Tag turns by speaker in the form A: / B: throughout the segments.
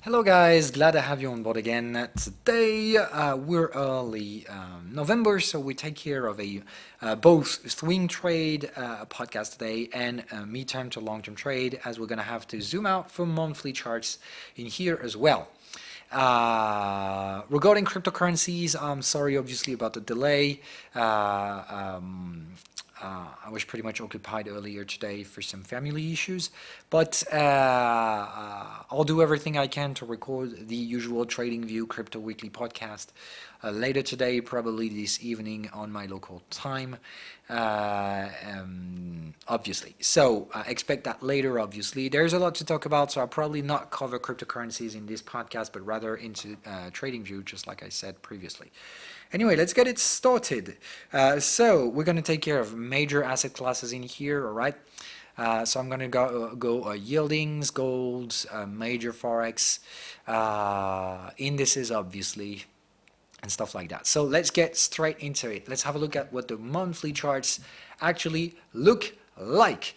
A: Hello guys, glad to have you on board again. Today we're early November, so we take care of a both swing trade podcast today and midterm to long-term trade, as we're gonna have to zoom out from monthly charts in here as well. Regarding cryptocurrencies, I'm sorry obviously about the delay. I was pretty much occupied earlier today for some family issues, but I'll do everything I can to record the usual TradingView Crypto Weekly podcast later today, probably this evening on my local time, obviously. So expect that later, obviously. There's a lot to talk about, so I'll probably not cover cryptocurrencies in this podcast, but rather into TradingView, just like I said previously. Anyway, let's get it started. So we're going to take care of major asset classes in here, all right? So I'm going to go yieldings, golds, major forex, indices, obviously, and stuff like that. So let's get straight into it. Let's have a look at what the monthly charts actually look like.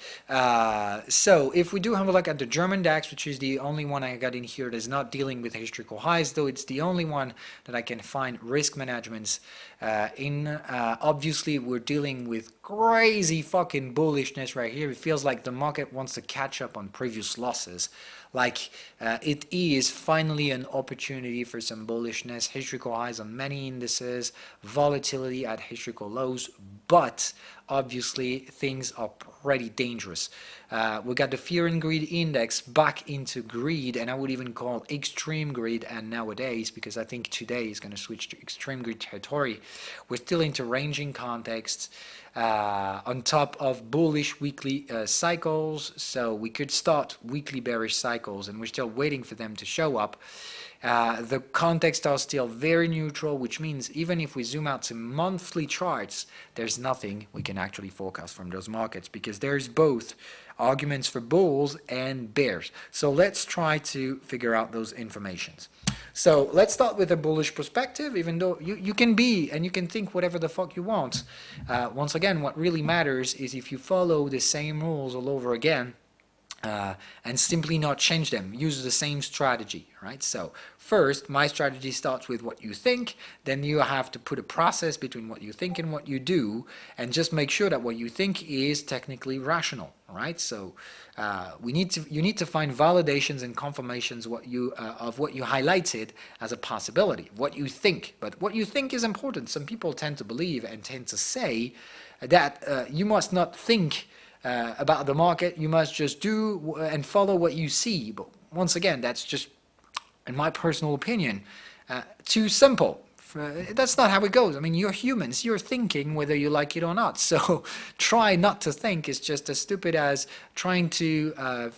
A: So if we do have a look at the German DAX, which is the only one I got in here that's not dealing with historical highs, though it's the only one that I can find risk managements in. Obviously, we're dealing with crazy fucking bullishness right here. It feels like the market wants to catch up on previous losses. Like it is finally an opportunity for some bullishness, historical highs on many indices, volatility at historical lows, but obviously things are pretty dangerous. We got the fear and greed index back into greed, and I would even call extreme greed, and nowadays, because I think today is going to switch to extreme greed territory. We're still into ranging contexts on top of bullish weekly cycles, so we could start weekly bearish cycles, and we're still waiting for them to show up. The contexts are still very neutral, which means even if we zoom out to monthly charts, there's nothing we can actually forecast from those markets, because there's both arguments for bulls and bears. So let's try to figure out those informations. So let's start with a bullish perspective, even though you can be and you can think whatever the fuck you want. Once again, what really matters is if you follow the same rules all over again, and simply not change them. Use the same strategy, right? So first, my strategy starts with what you think, then you have to put a process between what you think and what you do, and just make sure that what you think is technically rational, right? So you need to find validations and confirmations of what you highlighted as a possibility, what you think. But what you think is important. Some people tend to believe and tend to say that you must not think about the market, you must just do and follow what you see. But once again, that's just, in my personal opinion, too simple. That's not how it goes. I mean, you're humans. You're thinking whether you like it or not. So try not to think is just as stupid as trying to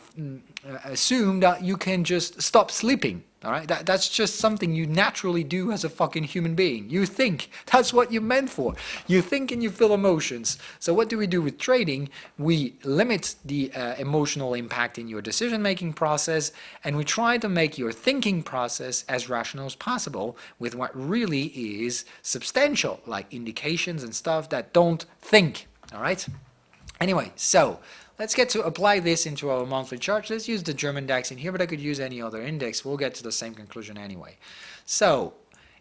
A: assume that you can just stop sleeping. All right, that's just something you naturally do as a fucking human being. You think. That's what you're meant for. You think and you feel emotions. So what do we do with trading? We limit the emotional impact in your decision-making process, and we try to make your thinking process as rational as possible with what really is substantial, like indications and stuff that don't think. All right? Anyway, so let's get to apply this into our monthly chart. Let's use the German DAX in here, but I could use any other index. We'll get to the same conclusion anyway. So,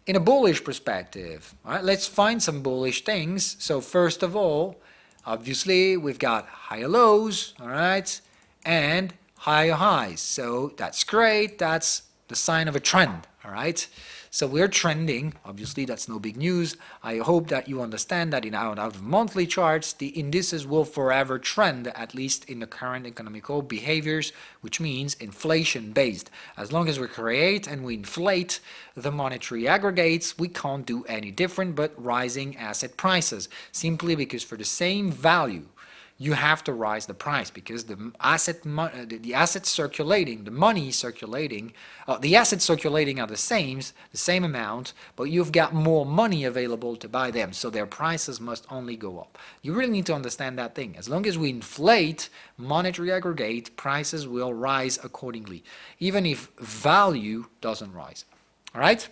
A: in a bullish perspective, all right, let's find some bullish things. So first of all, obviously, we've got higher lows, all right, and higher highs. So that's great. That's the sign of a trend, all right? So we're trending. Obviously, that's no big news. I hope that you understand that out of monthly charts, the indices will forever trend, at least in the current economical behaviors, which means inflation-based. As long as we create and we inflate the monetary aggregates, we can't do any different but rising asset prices, simply because for the same value, you have to rise the price, because the assets circulating, the money circulating, the assets circulating are the same amount, but you've got more money available to buy them, so their prices must only go up. You really need to understand that thing. As long as we inflate monetary aggregate, prices will rise accordingly, even if value doesn't rise. All right?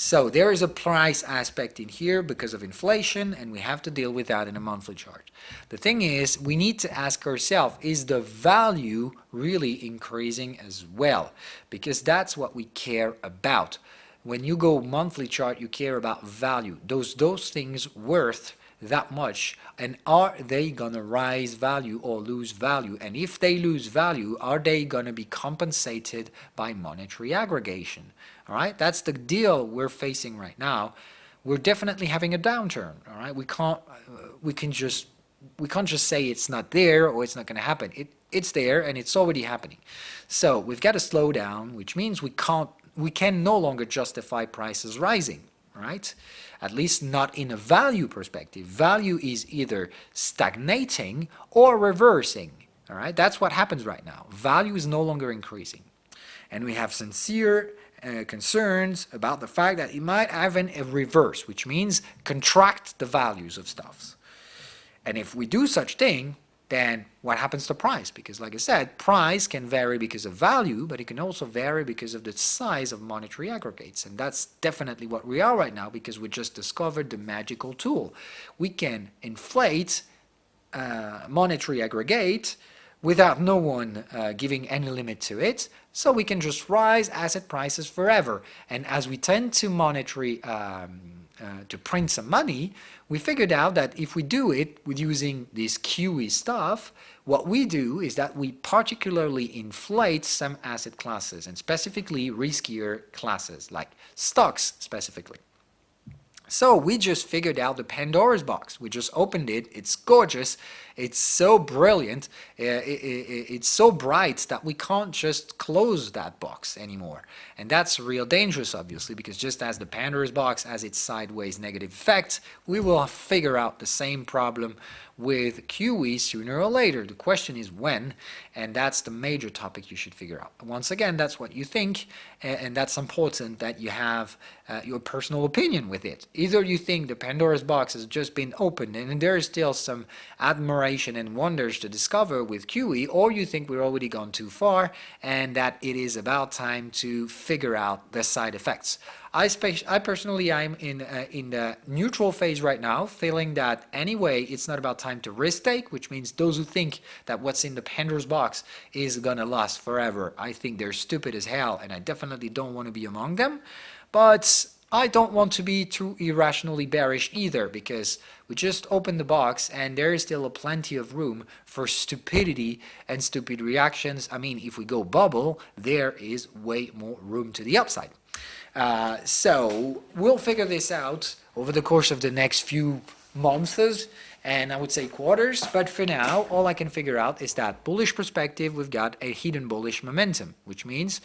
A: So there is a price aspect in here because of inflation, and we have to deal with that in a monthly chart. The thing is, we need to ask ourselves, is the value really increasing as well? Because that's what we care about. When you go monthly chart, you care about value. Those things worth that much, and are they gonna rise value or lose value? And if they lose value, are they gonna be compensated by monetary aggregation? All right, that's the deal we're facing right now. We're definitely having a downturn. All right, we can't just say it's not there or it's not going to happen. It's there and it's already happening. So we've got to slow down, which means we can no longer justify prices rising. All right, at least not in a value perspective. Value is either stagnating or reversing. All right, that's what happens right now. Value is no longer increasing, and we have sincere concerns about the fact that it might have a reverse, which means contract the values of stuffs. And if we do such thing, then what happens to price? Because like I said, price can vary because of value, but it can also vary because of the size of monetary aggregates. And that's definitely what we are right now, because we just discovered the magical tool. We can inflate monetary aggregate without no one giving any limit to it, so we can just rise asset prices forever. And as we tend to to print some money, we figured out that if we do it with using this QE stuff, what we do is that we particularly inflate some asset classes, and specifically riskier classes, like stocks specifically. So we just figured out the Pandora's box. We just opened it. It's gorgeous. It's so brilliant. It's so bright that we can't just close that box anymore. And that's real dangerous, obviously, because just as the Pandora's box has its sideways negative effect, we will figure out the same problem with QE sooner or later. The question is when, and that's the major topic you should figure out. Once again, that's what you think, and that's important that you have your personal opinion with it. Either you think the Pandora's box has just been opened and there is still some admiration and wonders to discover with QE, or you think we're already gone too far and that it is about time to figure out the side effects. I personally am in the neutral phase right now, feeling that anyway it's not about time to risk take, which means those who think that what's in the Pandora's box is gonna last forever, I think they're stupid as hell, and I definitely don't want to be among them. But I don't want to be too irrationally bearish either, because we just opened the box and there is still plenty of room for stupidity and stupid reactions. I mean, if we go bubble, there is way more room to the upside. So we'll figure this out over the course of the next few months, and I would say quarters, but for now all I can figure out is that bullish perspective, we've got a hidden bullish momentum, which means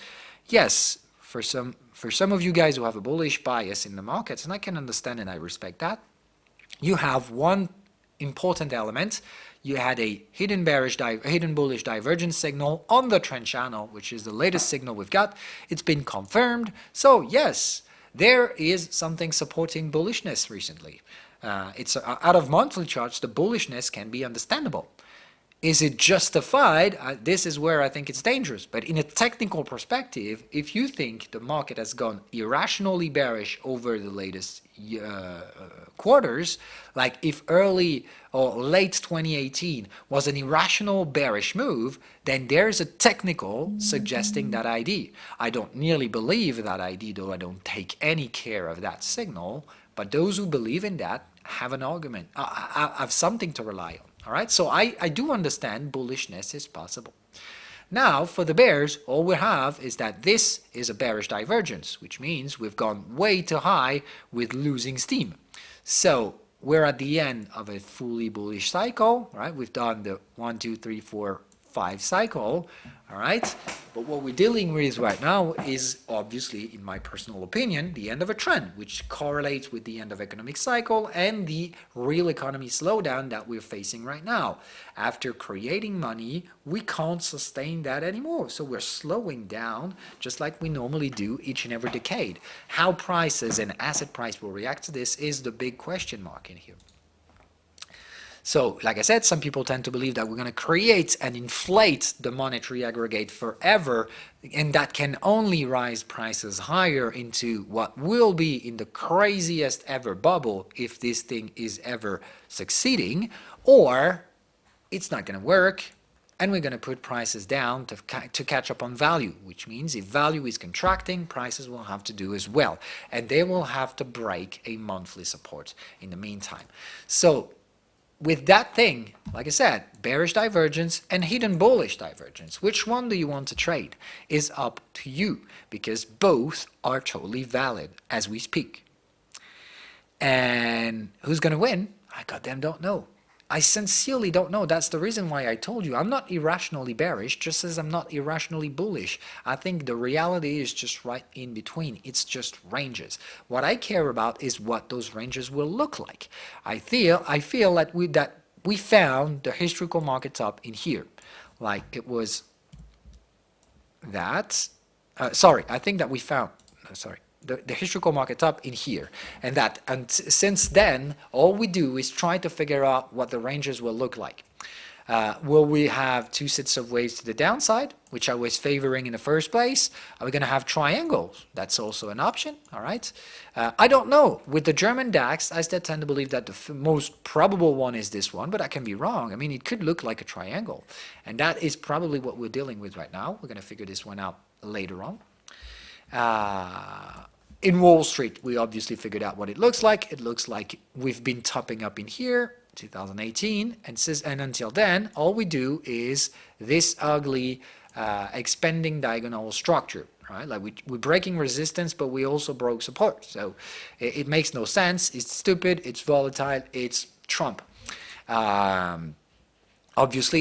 A: yes, for some of you guys who have a bullish bias in the markets, and I can understand and I respect that, you have one important element. You had a hidden bullish divergence signal on the trend channel, which is the latest signal we've got. It's been confirmed. So yes, there is something supporting bullishness recently. It's out of monthly charts, the bullishness can be understandable. Is it justified? This is where I think it's dangerous. But in a technical perspective, if you think the market has gone irrationally bearish over the latest quarters, like if early or late 2018 was an irrational bearish move, then there's a technical suggesting that idea. I don't nearly believe that idea, though I don't take any care of that signal, but those who believe in that have an argument, have something to rely on. All right, so I do understand bullishness is possible. Now, for the bears, all we have is that this is a bearish divergence, which means we've gone way too high with losing steam. So we're at the end of a fully bullish cycle, right? We've done the 1, 2, 3, 4, 5 cycle, all right? But what we're dealing with right now is obviously, in my personal opinion, the end of a trend, which correlates with the end of economic cycle and the real economy slowdown that we're facing right now. After creating money, we can't sustain that anymore. So we're slowing down just like we normally do each and every decade. How prices and asset price will react to this is the big question mark in here. So, like I said, some people tend to believe that we're going to create and inflate the monetary aggregate forever, and that can only rise prices higher into what will be in the craziest ever bubble if this thing is ever succeeding, or it's not going to work, and we're going to put prices down to catch up on value, which means if value is contracting, prices will have to do as well, and they will have to break a monthly support in the meantime. So with that thing, like I said, bearish divergence and hidden bullish divergence, which one do you want to trade is up to you, because both are totally valid as we speak. And who's going to win? I goddamn don't know. I sincerely don't know. That's the reason why I told you I'm not irrationally bearish, just as I'm not irrationally bullish. I think the reality is just right in between. It's just ranges. What I care about is what those ranges will look like. I feel that we found the historical market top in here, like it was that. I think that we found. The historical market top in here, and since then all we do is try to figure out what the ranges will look like. Will we have two sets of waves to the downside, which I was favoring in the first place? Are we going to have triangles? That's also an option. All right. I don't know. With the German DAX, I still tend to believe that the most probable one is this one, but I can be wrong. I mean, it could look like a triangle, and that is probably what we're dealing with right now. We're going to figure this one out later on. In Wall Street, we obviously figured out what it looks like. It looks like we've been topping up in here, 2018, and until then, all we do is this ugly expanding diagonal structure, right? Like we're breaking resistance, but we also broke support. So it makes no sense. It's stupid. It's volatile. It's Trump. Obviously,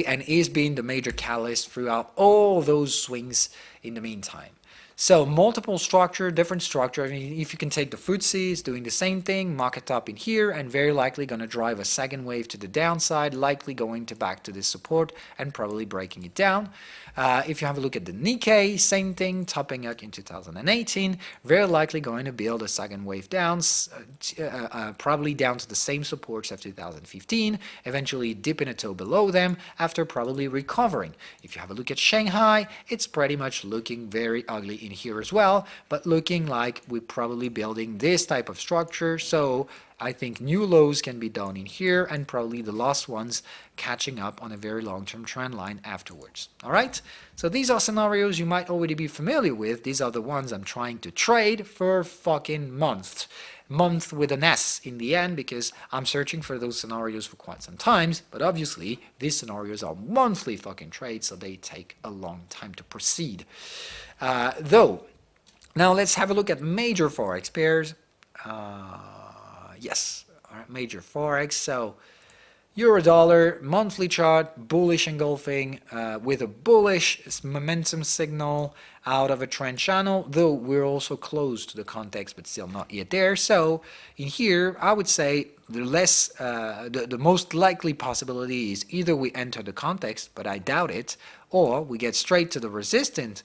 A: and is being the major catalyst throughout all those swings in the meantime. So multiple structure, different structure. I mean, if you can take the FTSE, it's doing the same thing, market top in here, and very likely going to drive a second wave to the downside, likely going back to this support and probably breaking it down. If you have a look at the Nikkei, same thing, topping up in 2018, very likely going to build a second wave down, probably down to the same supports of 2015, eventually dipping a toe below them after probably recovering. If you have a look at Shanghai, it's pretty much looking very ugly in here as well, but looking like we're probably building this type of structure. So I think new lows can be done in here, and probably the last ones catching up on a very long-term trend line afterwards. All right, so these are scenarios you might already be familiar with. These are the ones I'm trying to trade for fucking month with an S in the end, because I'm searching for those scenarios for quite some time. But obviously these scenarios are monthly fucking trades, so they take a long time to proceed. Though, now let's have a look at major forex pairs. Yes, all right, major forex. So euro dollar monthly chart, bullish engulfing with a bullish momentum signal out of a trend channel, though we're also close to the context but still not yet there. So in here I would say the most likely possibility is either we enter the context, but I doubt it, or we get straight to the resistant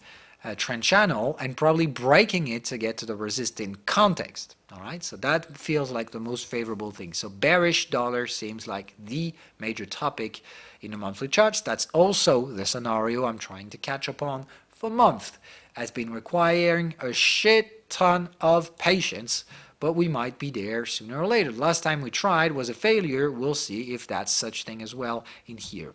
A: trend channel and probably breaking it to get to the resistant context. All right, so that feels like the most favorable thing. So bearish dollar seems like the major topic in the monthly charts. That's also the scenario I'm trying to catch up on for month. Has been requiring a shit ton of patience, but we might be there sooner or later. Last time we tried was a failure. We'll see if that's such thing as well in here.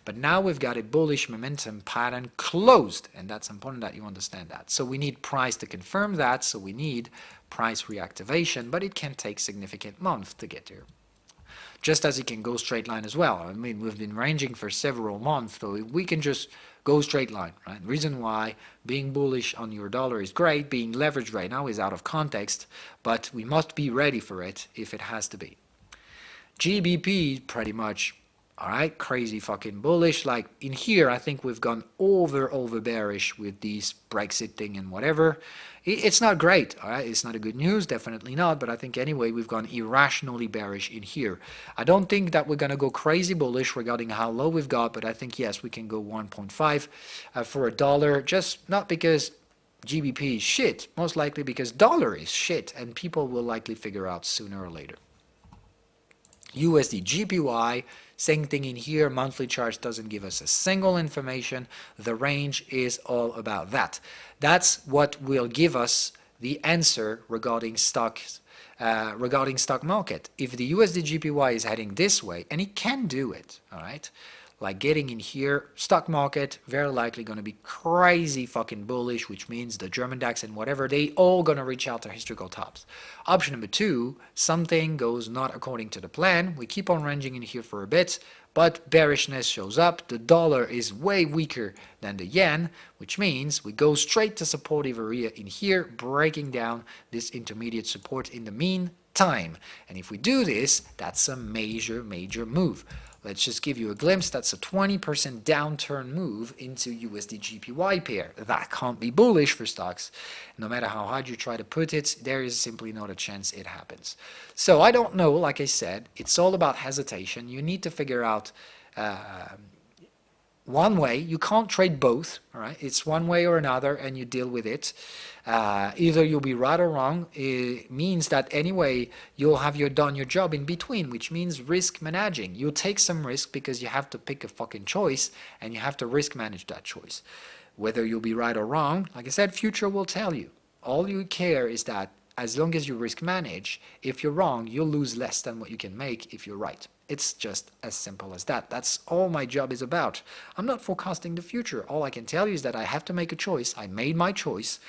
A: But now we've got a bullish momentum pattern closed, and that's important that you understand that. So we need price to confirm that, so we need price reactivation, but it can take significant months to get there. Just as it can go straight line as well. I mean, we've been ranging for several months, so we can just go straight line, right? The reason why being bullish on your dollar is great, being leveraged right now is out of context, but we must be ready for it if it has to be. GBP pretty much, all right, crazy fucking bullish. Like in here, I think we've gone over bearish with these Brexit thing and whatever. It's not great, all right? It's not a good news, definitely not. But I think anyway, we've gone irrationally bearish in here. I don't think that we're going to go crazy bullish regarding how low we've got, but I think, yes, we can go 1.5 for a dollar, just not because GBP is shit, most likely because dollar is shit, and people will likely figure out sooner or later. USD GPY, same thing in here. Monthly charts doesn't give us a single information. The range is all about that. That's what will give us the answer regarding stocks, regarding stock market. If the USD GPY is heading this way, and it can do it, all right, like getting in here, stock market very likely going to be crazy fucking bullish, which means the German DAX and whatever, they all going to reach out to historical tops. Option number 2, something goes not according to the plan. We keep on ranging in here for a bit, but bearishness shows up. The dollar is way weaker than the yen, which means we go straight to supportive area in here, breaking down this intermediate support in the meantime. And if we do this, that's a major move. Let's just give you a glimpse. That's a 20% downturn move into USD GPY pair. That can't be bullish for stocks. No matter how hard you try to put it, there is simply not a chance it happens. So I don't know, like I said, it's all about hesitation. You need to figure out one way. You can't trade both, all right? It's one way or another, and you deal with it. Either you'll be right or wrong. It means that anyway you'll have done your job in between, which means risk managing. You'll take some risk because you have to pick a fucking choice, and you have to risk manage that choice. Whether you'll be right or wrong, like I said, future will tell you. All you care is that as long as you risk manage, if you're wrong, you'll lose less than what you can make if you're right. It's just as simple as that. That's all my job is about. I'm not forecasting the future. All I can tell you is that I have to make a choice. I made my choice.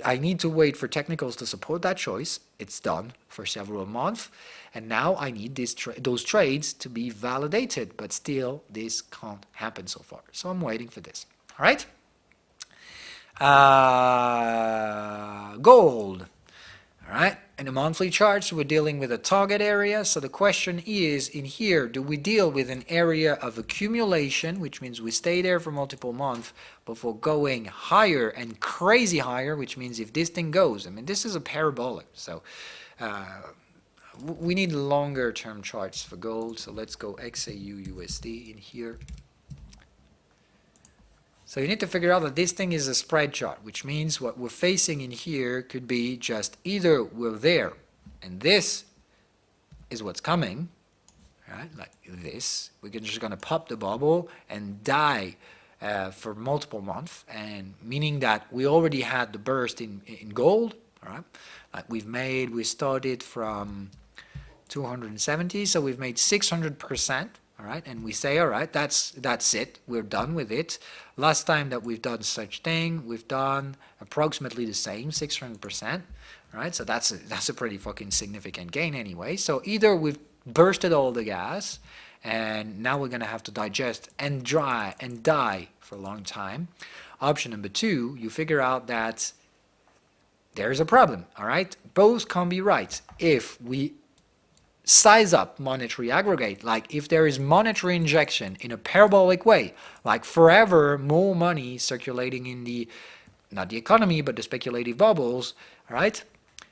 A: I need to wait for technicals to support that choice. It's done for several months. And now I need those trades to be validated. But still, this can't happen so far. So I'm waiting for this. All right? Gold. All right, in the monthly charts, we're dealing with a target area. So the question is, in here, do we deal with an area of accumulation, which means we stay there for multiple months before going higher and crazy higher, which means if this thing goes, I mean, this is a parabolic. So we need longer term charts for gold. So let's go XAUUSD in here. So you need to figure out that this thing is a spread chart, which means what we're facing in here could be just either we're there, and this is what's coming, right? Like this. We're just going to pop the bubble and die for multiple months, and meaning that we already had the burst in gold, all right? Like we started from 270, so we've made 600%. All right, and we say, all right, that's it. We're done with it. Last time that we've done such thing, we've done approximately the same, 600%. All right, so that's a pretty fucking significant gain anyway. So either we've bursted all the gas, and now we're gonna have to digest and dry and die for a long time. Option number 2, you figure out that there's a problem. All right, both can be right. If we size up monetary aggregate, like if there is monetary injection in a parabolic way, like forever more money circulating in the, not the economy, but the speculative bubbles, all right,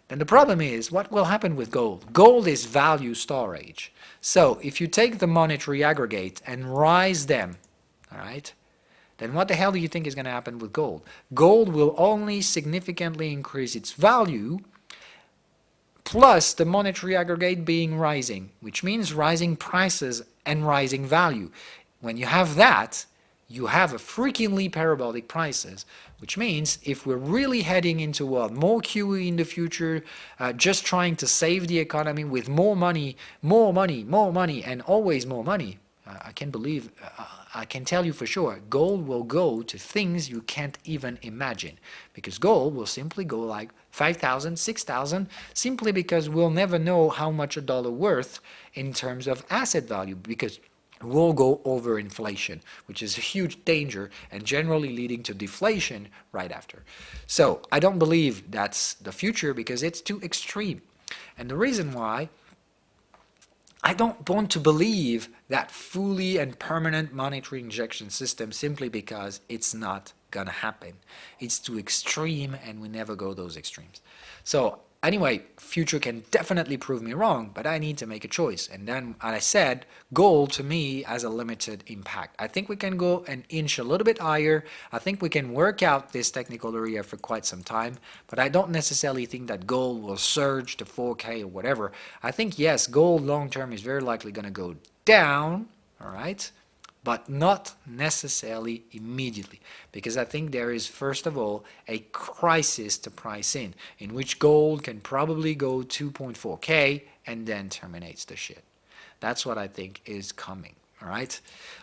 A: then the problem is what will happen with gold? Gold is value storage. So if you take the monetary aggregate and rise them, all right, then what the hell do you think is going to happen with gold? Gold will only significantly increase its value plus the monetary aggregate being rising, which means rising prices and rising value. When you have that, you have a freakingly parabolic prices, which means if we're really heading into more QE in the future, just trying to save the economy with more money, and always more money, I can't believe, I can tell you for sure, gold will go to things you can't even imagine, because gold will simply go like 5,000, 6,000, simply because we'll never know how much a dollar worth in terms of asset value, because we'll go over inflation, which is a huge danger and generally leading to deflation right after. So I don't believe that's the future because it's too extreme. And the reason why, I don't want to believe that fully and permanent monetary injection system simply because it's not gonna happen. It's too extreme and we never go those extremes. So Anyway, future can definitely prove me wrong, but I need to make a choice. And then, as I said, gold to me has a limited impact. I think we can go an inch a little bit higher. I think we can work out this technical area for quite some time, but I don't necessarily think that gold will surge to 4K or whatever. I think, yes, gold long term is very likely going to go down, all right? But not necessarily immediately, because I think there is, first of all, a crisis to price in which gold can probably go 2.4K and then terminates the shit. That's what I think is coming, all right?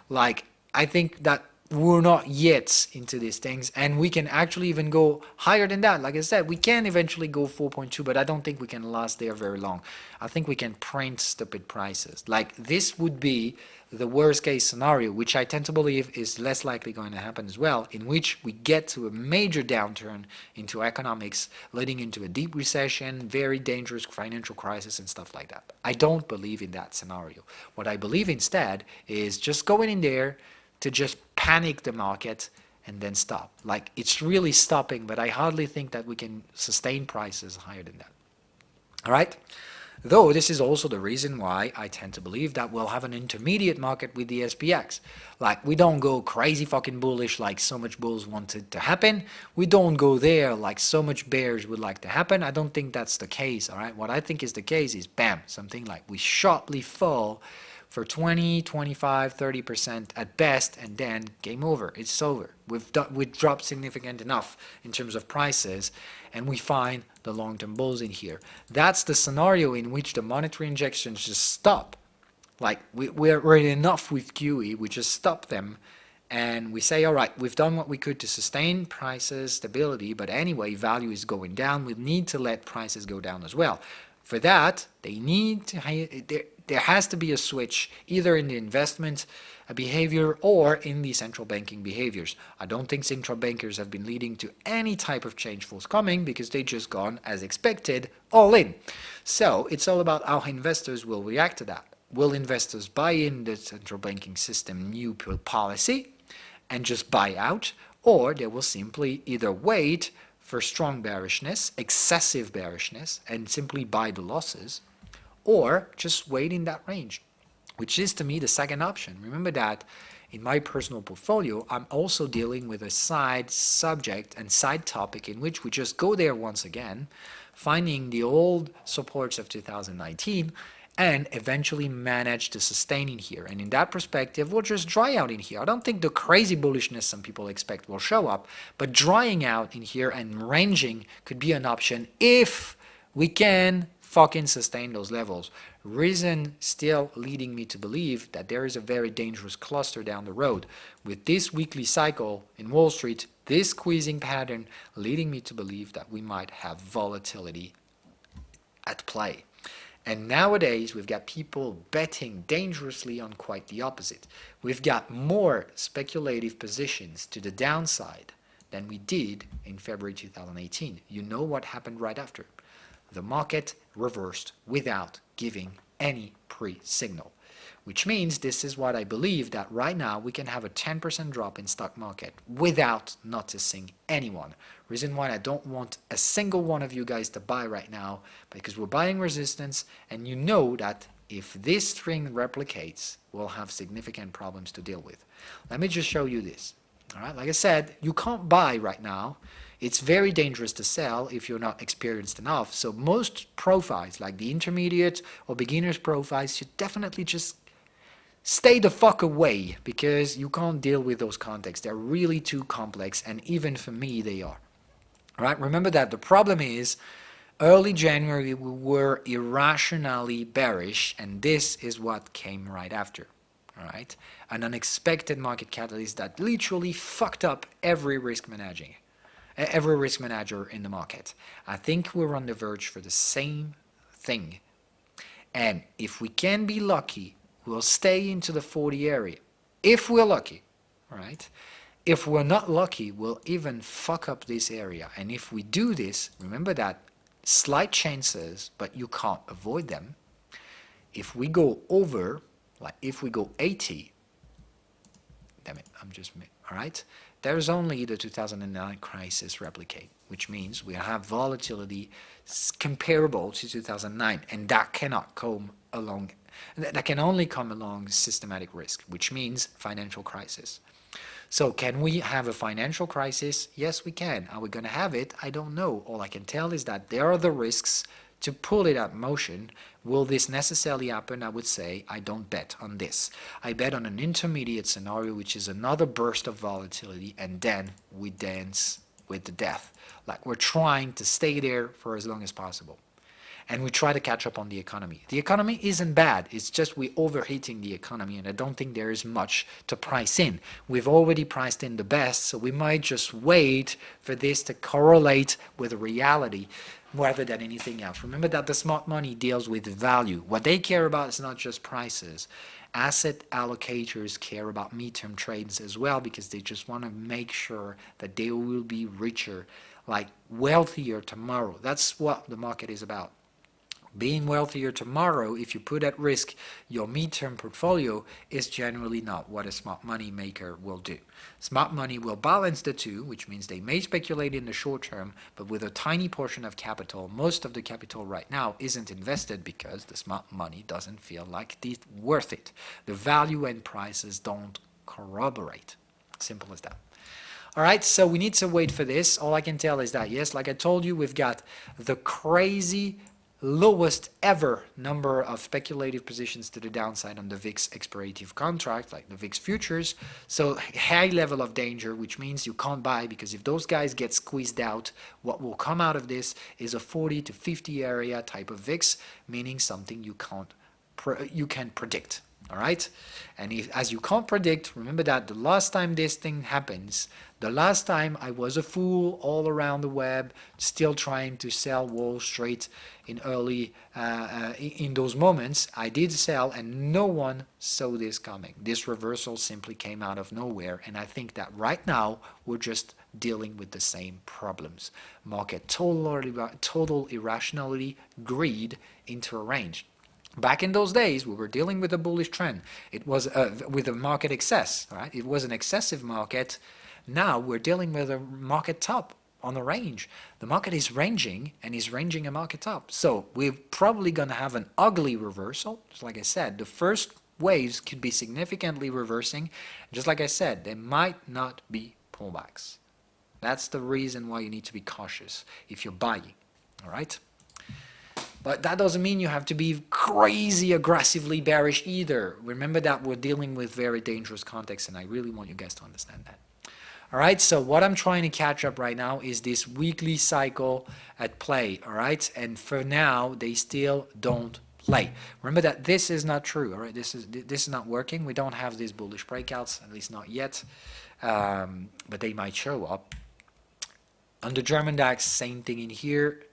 A: Like, I think that we're not yet into these things, and we can actually even go higher than that. Like I said, we can eventually go 4.2, but I don't think we can last there very long. I think we can print stupid prices. Like, this would be the worst case scenario, which I tend to believe is less likely going to happen as well, in which we get to a major downturn into economics, leading into a deep recession, very dangerous financial crisis and stuff like that. I don't believe in that scenario. What I believe instead is just going in there to just panic the market and then stop. Like, it's really stopping, but I hardly think that we can sustain prices higher than that. All right? Though this is also the reason why I tend to believe that we'll have an intermediate market with the SPX. Like, we don't go crazy fucking bullish like so much bulls wanted to happen. We don't go there like so much bears would like to happen. I don't think that's the case, all right? What I think is the case is, bam, something like we sharply fall for 20, 25, 30% at best, and then game over. It's over. We've dropped significant enough in terms of prices, and we find the long-term bulls in here. That's the scenario in which the monetary injections just stop. Like, we're enough with QE, we just stop them, and we say, all right, we've done what we could to sustain prices stability, but anyway, value is going down. We need to let prices go down as well. For that, they need to there has to be a switch either in the investment behavior or in the central banking behaviors. I don't think central bankers have been leading to any type of change forthcoming because they just gone, as expected, all in. So it's all about how investors will react to that. Will investors buy in the central banking system new policy and just buy out, or they will simply either wait for strong bearishness, excessive bearishness, and simply buy the losses, or just wait in that range, which is to me the second option. Remember that in my personal portfolio, I'm also dealing with a side subject and side topic in which we just go there once again, finding the old supports of 2019 and eventually manage to sustain in here. And in that perspective, we'll just dry out in here. I don't think the crazy bullishness some people expect will show up, but drying out in here and ranging could be an option if we can fucking sustain those levels. Reason still leading me to believe that there is a very dangerous cluster down the road. With this weekly cycle in Wall Street, this squeezing pattern leading me to believe that we might have volatility at play. And nowadays, we've got people betting dangerously on quite the opposite. We've got more speculative positions to the downside than we did in February 2018. You know what happened right after? The market reversed without giving any pre-signal, which means this is what I believe, that right now we can have a 10% drop in stock market without noticing anyone. Reason why I don't want a single one of you guys to buy right now, because we're buying resistance, and you know that if this string replicates, we'll have significant problems to deal with. Let me just show you this. All right, like I said, you can't buy right now. It's very dangerous to sell if you're not experienced enough. So most profiles, like the intermediate or beginner's profiles, should definitely just stay the fuck away, because you can't deal with those contexts. They're really too complex, and even for me, they are. All right, remember that the problem is early January we were irrationally bearish, and this is what came right after. All right, an unexpected market catalyst that literally fucked up every risk manager in the market. I think we're on the verge for the same thing. And if we can be lucky, we'll stay into the 40 area. If we're lucky, right? If we're not lucky, we'll even fuck up this area. And if we do this, remember that slight chances, but you can't avoid them. If we go over, like if we go 80, damn it, all right? there's only the 2009 crisis replicate, which means we have volatility comparable to 2009, and that cannot come along, that can only come along systematic risk, which means financial crisis. So can we have a financial crisis? Yes, we can. Are we going to have it? I don't know. All I can tell is that there are the risks to pull it at motion. Will this necessarily happen? I would say I don't bet on this. I bet on an intermediate scenario, which is another burst of volatility, and then we dance with the death. Like we're trying to stay there for as long as possible. And we try to catch up on the economy. The economy isn't bad. It's just we're overheating the economy, and I don't think there is much to price in. We've already priced in the best, so we might just wait for this to correlate with reality rather than anything else. Remember that the smart money deals with value. What they care about is not just prices. Asset allocators care about midterm trades as well, because they just want to make sure that they will be richer, like wealthier tomorrow. That's what the market is about. Being wealthier tomorrow, if you put at risk your midterm portfolio, is generally not what a smart money maker will do. Smart money will balance the two, which means they may speculate in the short term, but with a tiny portion of capital. Most of the capital right now isn't invested because the smart money doesn't feel like it's worth it. The value and prices don't corroborate. Simple as that. All right, so we need to wait for this. All I can tell is that, yes, like I told you, we've got the crazy lowest ever number of speculative positions to the downside on the VIX expirative contract, like the VIX futures. So high level of danger, which means you can't buy, because if those guys get squeezed out, what will come out of this is a 40 to 50 area type of VIX, meaning something you can predict. All right, and as you can't predict, remember that the last time this thing happens, the last time I was a fool all around the web, still trying to sell Wall Street in early, in those moments, I did sell, and no one saw this coming. This reversal simply came out of nowhere, and I think that right now we're just dealing with the same problems. Market total irrationality, greed into a range. Back in those days, we were dealing with a bullish trend. It was with a market excess, right? It was an excessive market. Now we're dealing with a market top on a range. The market is ranging, and is ranging a market top. So we're probably going to have an ugly reversal. Just like I said, the first waves could be significantly reversing. Just like I said, there might not be pullbacks. That's the reason why you need to be cautious if you're buying, all right? But that doesn't mean you have to be crazy aggressively bearish either. Remember that we're dealing with very dangerous context, and I really want you guys to understand that. All right, so what I'm trying to catch up right now is this weekly cycle at play, all right? And for now, they still don't play. Remember that this is not true, all right? This is not working. We don't have these bullish breakouts, at least not yet, but they might show up. On the German DAX, same thing in here.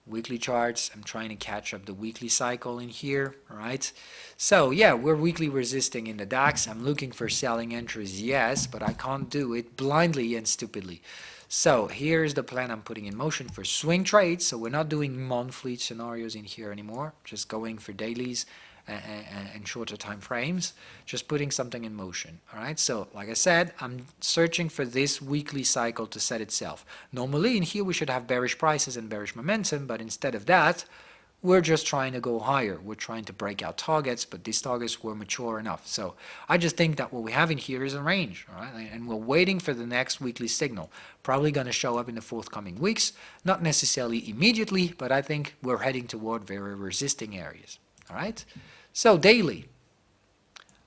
A: Weekly charts, I'm trying to catch up the weekly cycle in here, all right? So yeah, we're weekly resisting in the DAX. I'm looking for selling entries, yes, but I can't do it blindly and stupidly. So here's the plan I'm putting in motion for swing trades. So we're not doing monthly scenarios in here anymore, just going for dailies and shorter time frames, just putting something in motion. All right, so like I said, I'm searching for this weekly cycle to set itself. Normally in here we should have bearish prices and bearish momentum, but instead of that, we're just trying to go higher. We're trying to break out targets, but these targets were mature enough. So I just think that what we have in here is a range, all right? And we're waiting for the next weekly signal. Probably going to show up in the forthcoming weeks, not necessarily immediately, but I think we're heading toward very resisting areas, all right? So daily.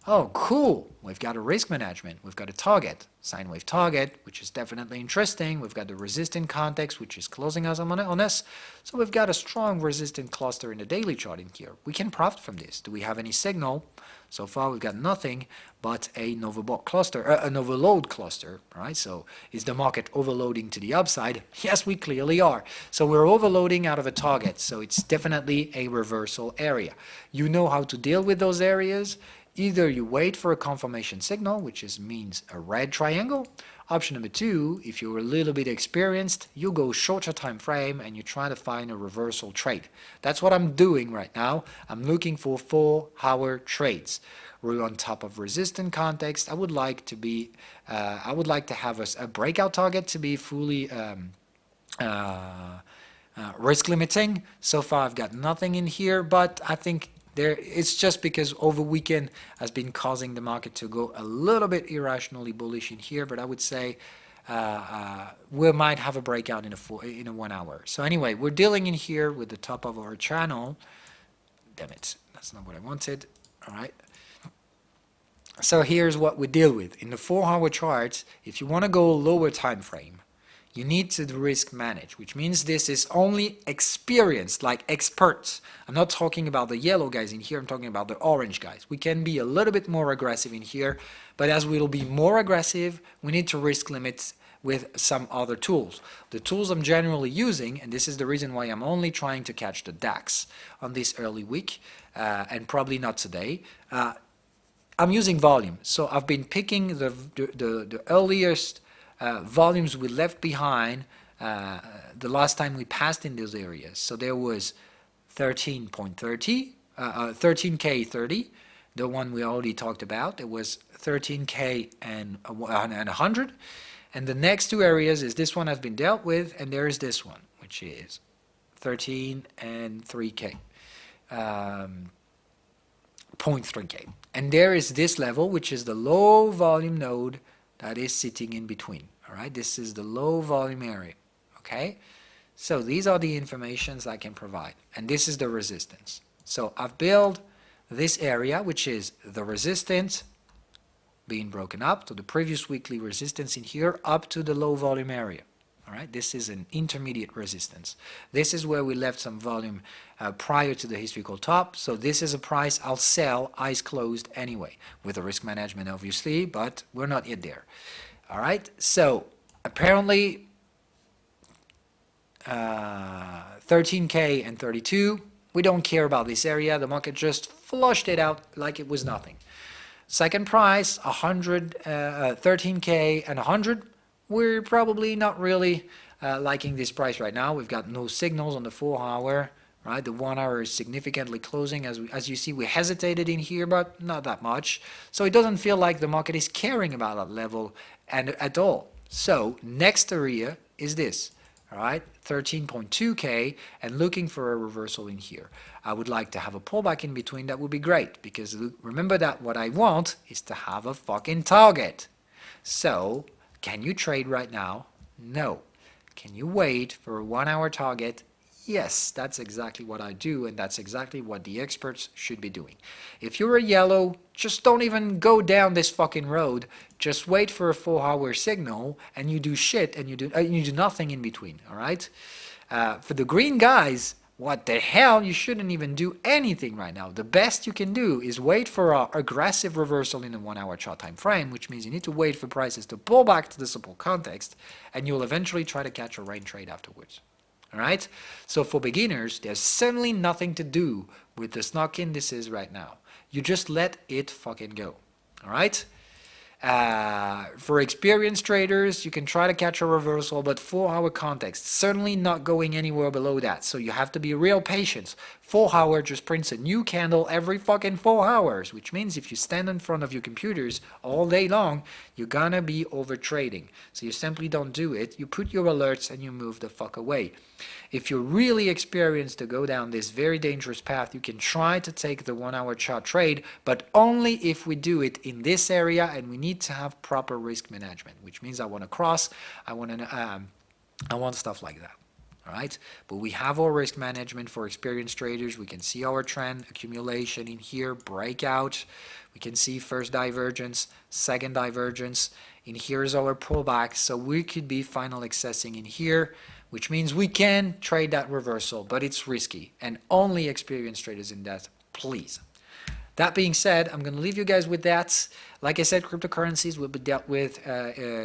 A: Oh, cool. We've got a risk management. We've got a target, sine wave target, which is definitely interesting. We've got the resistant context, which is closing us on us. So we've got a strong resistant cluster in the daily chart in here. We can profit from this. Do we have any signal? So far, we've got nothing but a overbought cluster, an overload cluster, right? So is the market overloading to the upside? Yes, we clearly are. So we're overloading out of a target. So it's definitely a reversal area. You know how to deal with those areas. Either you wait for a confirmation signal, which means a red triangle, Option number 2, if you're a little bit experienced, you go shorter time frame and you try to find a reversal trade. That's what I'm doing right now. I'm looking for 4-hour trades. We're on top of resistance context. I would like to be, I would like to have a breakout target to be fully risk limiting. So far I've got nothing in here, but I think it's just because over weekend has been causing the market to go a little bit irrationally bullish in here, but I would say we might have a breakout in a 1 hour. So anyway, we're dealing in here with the top of our channel. Damn it, that's not what I wanted. All right. So here's what we deal with. In the 4-hour charts, if you want to go lower time frame, you need to risk manage, which means this is only experienced, like experts. I'm not talking about the yellow guys in here, I'm talking about the orange guys. We can be a little bit more aggressive in here, but as we'll be more aggressive, we need to risk limits with some other tools. The tools I'm generally using, and this is the reason why I'm only trying to catch the DAX on this early week, and probably not today, I'm using volume. So I've been picking the earliest volumes we left behind the last time we passed in those areas. So there was 13.30, 13K30, the one we already talked about. There was 13K and 100. And the next two areas is this one has been dealt with, and there is this one, which is 13 and 3K, 0.3K. And there is this level, which is the low volume node that is sitting in between. All right, this is the low volume area. Okay, so these are the informations I can provide, and this is the resistance. So I've built this area, which is the resistance being broken up to the previous weekly resistance in here up to the low volume area. All right, this is an intermediate resistance. This is where we left some volume prior to the historical top. So this is a price I'll sell eyes closed anyway, with the risk management obviously, but we're not yet there. All right, so apparently 13K and 32, we don't care about this area. The market just flushed it out like it was nothing. Second price, 13K and 100. We're probably not really liking this price right now. We've got no signals on the 4-hour, right? The 1 hour is significantly closing. As you see, we hesitated in here, but not that much. So it doesn't feel like the market is caring about that level at all. So next area is this, all right? 13.2K and looking for a reversal in here. I would like to have a pullback in between. That would be great, because remember that what I want is to have a fucking target. So can you trade right now? No. Can you wait for a 1 hour target? Yes, that's exactly what I do, and that's exactly what the experts should be doing. If you're a yellow, just don't even go down this fucking road. Just wait for a 4-hour signal, and you do shit, and you do nothing in between. All right. For the green guys, what the hell? You shouldn't even do anything right now. The best you can do is wait for an aggressive reversal in the 1 hour chart time frame, which means you need to wait for prices to pull back to the support context, and you'll eventually try to catch a range trade afterwards. All right. So for beginners, there's certainly nothing to do with the stock indices right now. You just let it fucking go. All right. For experienced traders, you can try to catch a reversal, but 4-hour context, certainly not going anywhere below that. So you have to be real patient. 4-hour just prints a new candle every fucking 4 hours, which means if you stand in front of your computers all day long, you're gonna be over trading. So you simply don't do it. You put your alerts and you move the fuck away. If you're really experienced to go down this very dangerous path, you can try to take the 1 hour chart trade, but only if we do it in this area, and we need to have proper risk management, which means I want to cross, I want stuff like that. All right, but we have our risk management for experienced traders. We can see our trend accumulation in here, breakout. We can see first divergence, second divergence. In here is our pullback, so we could be final accessing in here, which means we can trade that reversal, but it's risky, and only experienced traders in that, please. That being said, I'm going to leave you guys with that. Like I said, cryptocurrencies will be dealt with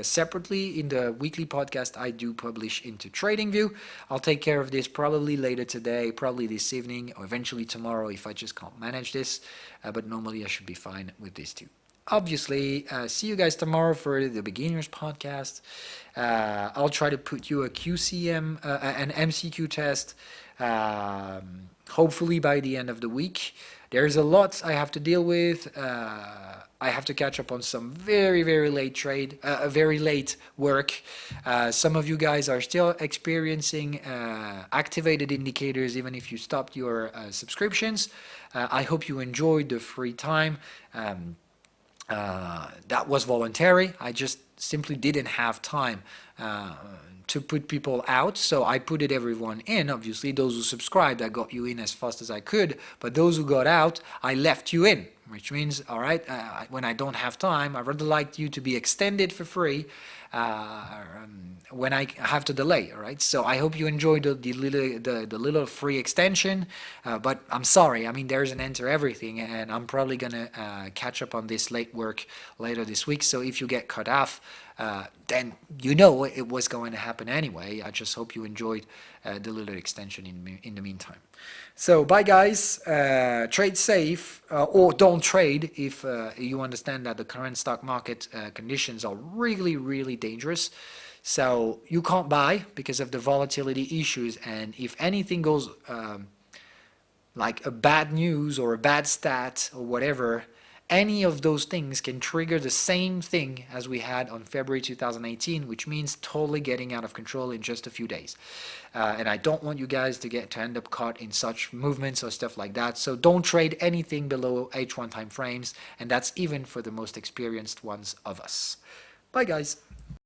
A: separately in the weekly podcast I do publish into TradingView. I'll take care of this probably later today, probably this evening, or eventually tomorrow if I just can't manage this. But normally I should be fine with these two. obviously, see you guys tomorrow for the beginners podcast. I'll try to put you a QCM, an MCQ test, hopefully by the end of the week. There's a lot I have to deal with. I have to catch up on some very, very late very late work. Some of you guys are still experiencing activated indicators even if you stopped your subscriptions. I hope you enjoyed the free time. That was voluntary. I just simply didn't have time to put people out, so I put everyone in. Obviously, those who subscribed, I got you in as fast as I could, but those who got out, I left you in, which means, all right, when I don't have time, I'd rather like you to be extended for free when I have to delay, all right? So I hope you enjoyed the little free extension, but I'm sorry. I mean, there's an end to everything, and I'm probably going to catch up on this late work later this week, so if you get cut off, then you know it was going to happen anyway. I just hope you enjoyed the little extension in the meantime. So bye guys, trade safe, or don't trade if you understand that the current stock market conditions are really, really dangerous. So you can't buy because of the volatility issues, and if anything goes like a bad news or a bad stat or whatever, any of those things can trigger the same thing as we had on February 2018, which means totally getting out of control in just a few days. And I don't want you guys to end up caught in such movements or stuff like that. So don't trade anything below H1 time frames, and that's even for the most experienced ones of us. Bye guys.